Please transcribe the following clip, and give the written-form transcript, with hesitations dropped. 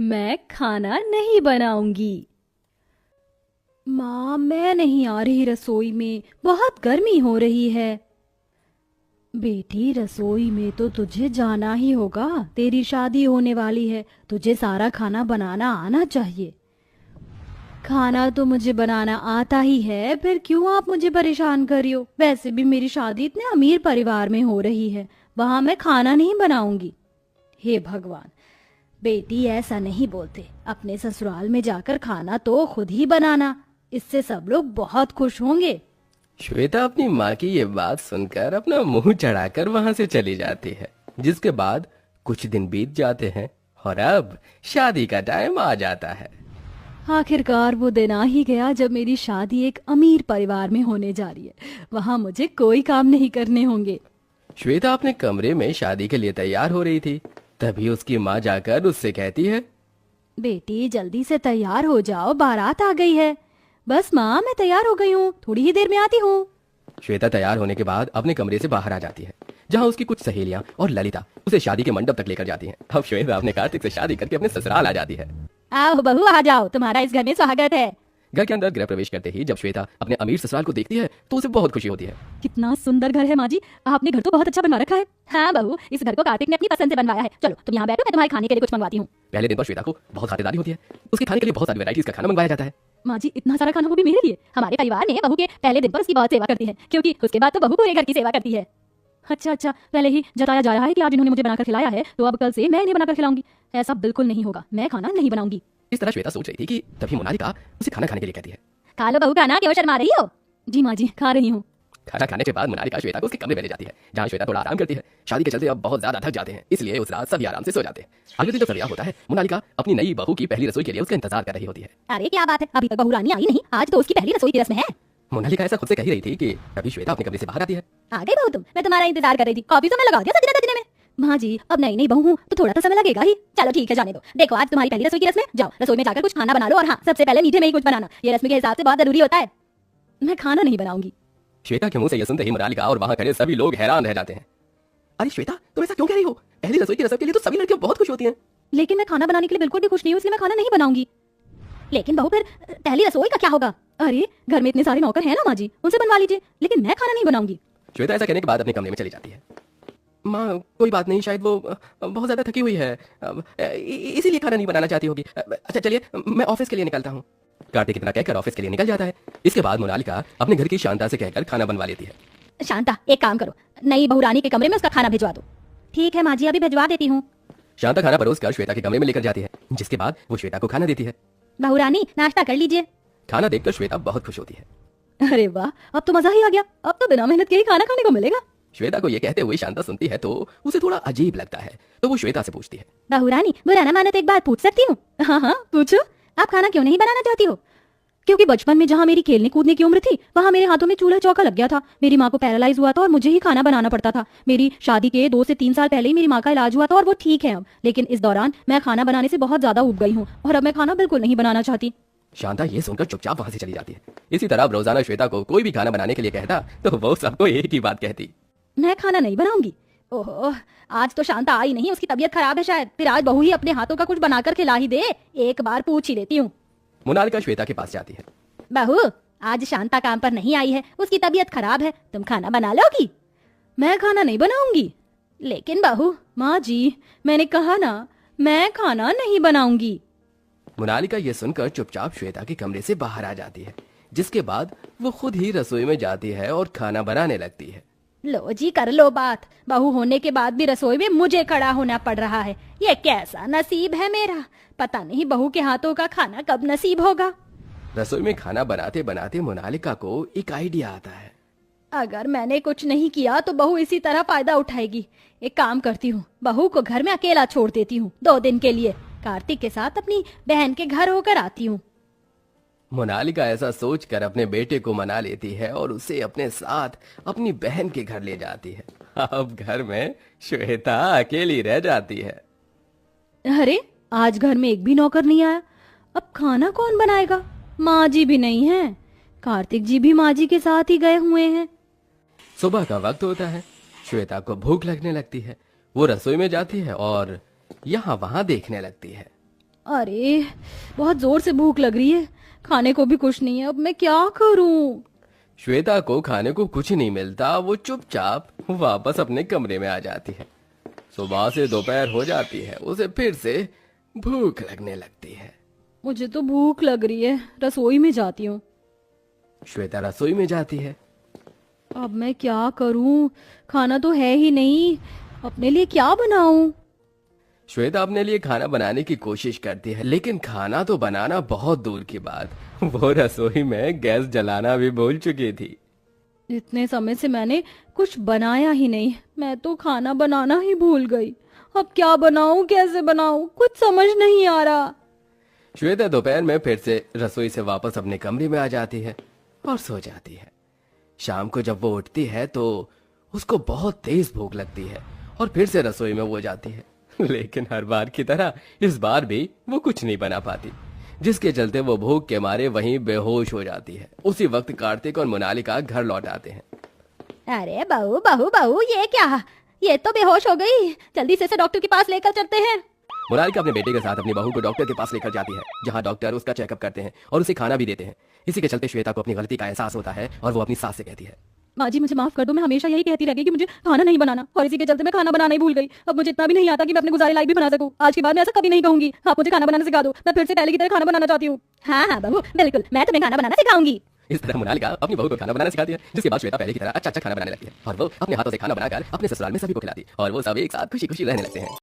मैं खाना नहीं बनाऊंगी। माँ, मैं नहीं आ रही रसोई में, बहुत गर्मी हो रही है। बेटी, रसोई में तो तुझे जाना ही होगा, तेरी शादी होने वाली है, तुझे सारा खाना बनाना आना चाहिए। खाना तो मुझे बनाना आता ही है, फिर क्यों आप मुझे परेशान कर रही हो? वैसे भी मेरी शादी इतने अमीर परिवार में हो रही है, वहां मैं खाना नहीं बनाऊंगी। हे भगवान, बेटी ऐसा नहीं बोलते, अपने ससुराल में जाकर खाना तो खुद ही बनाना, इससे सब लोग बहुत खुश होंगे। श्वेता अपनी माँ की ये बात सुनकर अपना मुंह चढ़ाकर वहां से चली जाती है। जिसके बाद कुछ दिन बीत जाते हैं और अब शादी का टाइम आ जाता है। आखिरकार वो दिन आ ही गया जब मेरी शादी एक अमीर परिवार में होने जा रही है, वहां मुझे कोई काम नहीं करने होंगे। श्वेता अपने कमरे में शादी के लिए तैयार हो रही थी। तभी उसकी माँ जाकर उससे कहती है, बेटी, जल्दी से तैयार हो जाओ, बारात आ गई है। बस माँ, मैं तैयार हो गई हूँ, थोड़ी ही देर में आती हूँ। श्वेता तैयार होने के बाद अपने कमरे से बाहर आ जाती है, जहाँ उसकी कुछ सहेलियां और ललिता उसे शादी के मंडप तक लेकर जाती हैं। अब श्वेता अपने कार्तिक से शादी करके अपने ससुराल आ जाती है। आओ बहू, आ जाओ, तुम्हारा इस घर में स्वागत है। घर के अंदर गृह प्रवेश करते ही जब श्वेता अपने अमीर ससुराल को देखती है तो उसे बहुत खुशी होती है। कितना सुंदर घर है माँ जी, आपने घर तो बहुत अच्छा बनवा रखा है। हाँ बहू, इस घर को कार्तिक ने अपनी पसंद से बनवाया है। चलो तुम यहाँ बैठो, मैं तुम्हारे खाने के लिए कुछ मंगवाती हूँ। पहले दिन पर श्वेता को बहुत खातिरदारी होती है। उसके खाने के लिए बहुत सारी वैरायटीज का खाना मंगवाया जाता है। माँ जी, इतना सारा खाना वो भी मेरे लिए? हमारे परिवार में बहू के पहले दिन पर उसकी बहुत सेवा करती है, क्योंकि उसके बाद तो बहू पूरे घर की सेवा करती है। अच्छा अच्छा, पहले ही जताया जा रहा है कि आज इन्होंने मुझे बनाकर खिलाया है, तो अब कल से मैं इन्हें बनाकर खिलाऊंगी। ऐसा बिल्कुल नहीं होगा, मैं खाना नहीं बनाऊंगी। इस तरह श्वेता सोच रही थी कि तभी मोनालिका उसे खाना खाने के लिए कहती है। खा लो बहू खाना, क्यों शर्मा रही हो? जी माँ जी, खा रही हूँ। खाना खाने के बाद मोनालिका श्वेता को उसके कमरे में ले जाती है, जहाँ श्वेता थोड़ा आराम करती है। शादी के चलते अब बहुत ज्यादा थक जाते हैं, इसलिए उस रात सभी आराम से सो जाते हैं। अगले दिन जब सवेरा होता है, मोनालिका अपनी नई बहू की पहली रसोई के लिए उसका इंतजार कर रही होती है। अरे क्या बात है, अभी तक बहू रानी आई नहीं, आज तो उसकी पहली रसोई की रस्म है। मोनालिका ऐसा खुद से कह ही रही थी कि तभी श्वेता अपने कमरे से बाहर आती है। आ गई बहू तुम, मैं तुम्हारा इंतजार कर रही थी। कॉफी तो मैं लगा दिया सजने सजने में। माँ जी, अब नई नई बहू हूँ तो थोड़ा तो समय लगेगा ही। चलो ठीक है, जाने दो। देखो, आज तुम्हारी पहली रसोई की रस्म है, जाओ रसोई में जाकर कुछ खाना बना लो, और हाँ, सबसे पहले मीठे में ही कुछ बनाना, ये रस्म के हिसाब से बहुत जरूरी होता है। मैं खाना नहीं बनाऊंगी। श्वेता के मुंह से यह सुनते ही मोनालिका और वहां खड़े सभी लोग हैरान रह जाते हैं। अरे श्वेता, तुम ऐसा क्यों कह रही हो? पहली रसोई की रस्म के लिए तो सभी लड़कियां बहुत खुश होती हैं। लेकिन मैं खाना बनाने के लिए बिल्कुल भी खुश नहीं हूँ, इसलिए मैं खाना नहीं बनाऊंगी। लेकिन बहू, फिर पहली रसोई का क्या होगा? अरे घर में इतने सारे नौकर हैं ना माँ जी, उनसे बनवा लीजिए, लेकिन मैं खाना नहीं बनाऊंगी। श्वेता ऐसा कहने के बाद अपने कमरे में चली जाती है। माँ, कोई बात नहीं, शायद वो बहुत ज्यादा थकी हुई है, इसीलिए खाना नहीं बनाना चाहती होगी। अच्छा चलिए, मैं ऑफिस के लिए निकलता हूँ। कार्तिक इतना कहकर ऑफिस के लिए निकल जाता है। इसके बाद मोनालिका अपने घर की शांता से कहकर खाना बनवा लेती है। शांता, एक काम करो, नई बहू रानी के कमरे में उसका खाना भिजवा दो। ठीक है माँ जी, अभी भिजवा देती हूँ। शांता खाना परोस कर श्वेता के कमरे में लेकर जाती है, जिसके बाद वो श्वेता को खाना देती है। बहू रानी, नाश्ता कर लीजिए। खाना देखकर श्वेता बहुत खुश होती है। अरे वाह, अब तो मजा ही आ गया, अब तो बिना मेहनत के ही खाना खाने को मिलेगा। श्वेता को ये कहते हुए शांता सुनती है तो उसे थोड़ा अजीब लगता है, तो वो श्वेता से पूछती है, बहू रानी, बुरा ना मानो तो एक बात पूछ सकती हूँ? हाँ हाँ पूछो। आप खाना क्यों नहीं बनाना चाहती हो? क्योंकि बचपन में जहाँ मेरी खेलने कूदने की उम्र थी, वहाँ मेरे हाथों में चूल्हा चौका लग गया था। मेरी माँ को पैरालाइज हुआ था और मुझे ही खाना बनाना पड़ता था। मेरी शादी के 2 से 3 साल पहले ही मेरी माँ का इलाज हुआ था और वो ठीक है अब, लेकिन इस दौरान मैं खाना बनाने से बहुत ज्यादा ऊब गई हूँ और अब मैं खाना बिल्कुल नहीं बनाना चाहती। शांता ये सुनकर चुपचाप वहां से चली जाती है। इसी तरह अब रोजाना श्वेता को कोई भी खाना बनाने के लिए कहता तो वो सबको एक ही बात कहती, मैं खाना नहीं बनाऊंगी। ओहो, आज तो शांता आई नहीं, उसकी तबीयत खराब है शायद, फिर आज बहू ही अपने हाथों का कुछ बनाकर खिला ही दे, एक बार पूछ ही लेती हूँ। मोनालिका श्वेता के पास जाती है। बहू, आज शांता काम पर नहीं आई है, उसकी तबीयत खराब है, तुम खाना बना लोगी? मैं खाना नहीं बनाऊंगी। लेकिन बहू, माँ जी, मैंने कहा ना, मैं खाना नहीं बनाऊंगी। मोनालिका ये सुनकर चुपचाप श्वेता के कमरे से बाहर आ जाती है, जिसके बाद वो खुद ही रसोई में जाती है और खाना बनाने लगती है। लो जी, कर लो बात, बहू होने के बाद भी रसोई में मुझे खड़ा होना पड़ रहा है। ये कैसा नसीब है मेरा, पता नहीं बहू के हाथों का खाना कब नसीब होगा। रसोई में खाना बनाते बनाते मोनालिका को एक आइडिया आता है। अगर मैंने कुछ नहीं किया तो बहू इसी तरह फायदा उठाएगी। एक काम करती हूँ, बहू को घर में अकेला छोड़ देती हूँ 2 दिन के लिए, कार्तिक के साथ अपनी बहन के घर होकर आती हूँ। मोनालिका ऐसा सोचकर अपने बेटे को मना लेती है और उसे अपने साथ अपनी बहन के घर ले जाती है। अब घर में श्वेता अकेली रह जाती है। अरे, आज घर में एक भी नौकर नहीं आया, अब खाना कौन बनाएगा? माँ जी भी नहीं है, कार्तिक जी भी माँ जी के साथ ही गए हुए हैं। सुबह का वक्त होता है। श्वेता को भूख लगने लगती है। वो रसोई में जाती है और यहाँ वहां देखने लगती है। अरे बहुत जोर से भूख लग रही है, खाने को भी कुछ नहीं है, अब मैं क्या करूं? श्वेता को खाने को कुछ नहीं मिलता। वो चुपचाप वापस अपने कमरे में आ जाती है। सुबह से दोपहर हो जाती है, उसे फिर से भूख लगने लगती है। मुझे तो भूख लग रही है, रसोई में जाती हूँ। श्वेता रसोई में जाती है। अब मैं क्या करूं? खाना तो है ही नहीं, अपने लिए क्या बनाऊं? श्वेता अपने लिए खाना बनाने की कोशिश करती है, लेकिन खाना तो बनाना बहुत दूर की बात, वो रसोई में गैस जलाना भी भूल चुकी थी। इतने समय से मैंने कुछ बनाया ही नहीं, मैं तो खाना बनाना ही भूल गई। अब क्या बनाऊं, कैसे बनाऊं, कुछ समझ नहीं आ रहा। श्वेता दोपहर में फिर से रसोई से वापस अपने कमरे में आ जाती है और सो जाती है। शाम को जब वो उठती है तो उसको बहुत तेज भूख लगती है और फिर से रसोई में वो जाती है, लेकिन हर बार की तरह इस बार भी वो कुछ नहीं बना पाती, जिसके चलते वो भूख के मारे वहीं बेहोश हो जाती है। उसी वक्त कार्तिक और मोनालिका घर लौट आते हैं। अरे बहू बहू बहू, ये क्या? ये तो बेहोश हो गई, जल्दी से इसे डॉक्टर के पास लेकर चलते हैं। मोनालिका अपने बेटे के साथ अपनी बहू को डॉक्टर के पास लेकर जाती है, जहां डॉक्टर उसका चेकअप करते हैं और उसे खाना भी देते हैं। इसी के चलते श्वेता को अपनी गलती का एहसास होता है और वो अपनी सास से कहती है, माँ जी मुझे माफ कर दो, मैं हमेशा यही कहती रही कि मुझे खाना नहीं बनाना, और इसी के चलते मैं खाना बनाना ही भूल गई। अब मुझे इतना भी नहीं आता कि मैं अपने गुजारे लायक भी बना सकूं। आज के बाद मैं ऐसा कभी नहीं कहूंगी। आप मुझे खाना बनाना सिखा दो, मैं फिर से पहले की तरह खाना बनाना चाहती हूँ। हाँ हाँ बहू, बिल्कुल, मैं तुम्हें खाना बनाना सिखाऊंगी। इस तरह मोनालिका अपनी बहू को खाना बनाना सिखाती है, जिसके बाद श्वेता पहले की तरह अच्छा अच्छा खाना बनाने लगती है और वो अपने हाथों से खाना बनाकर अपने ससुराल में सभी को खिलाती है और वो सब एक साथ खुशी खुशी रहने लगते हैं।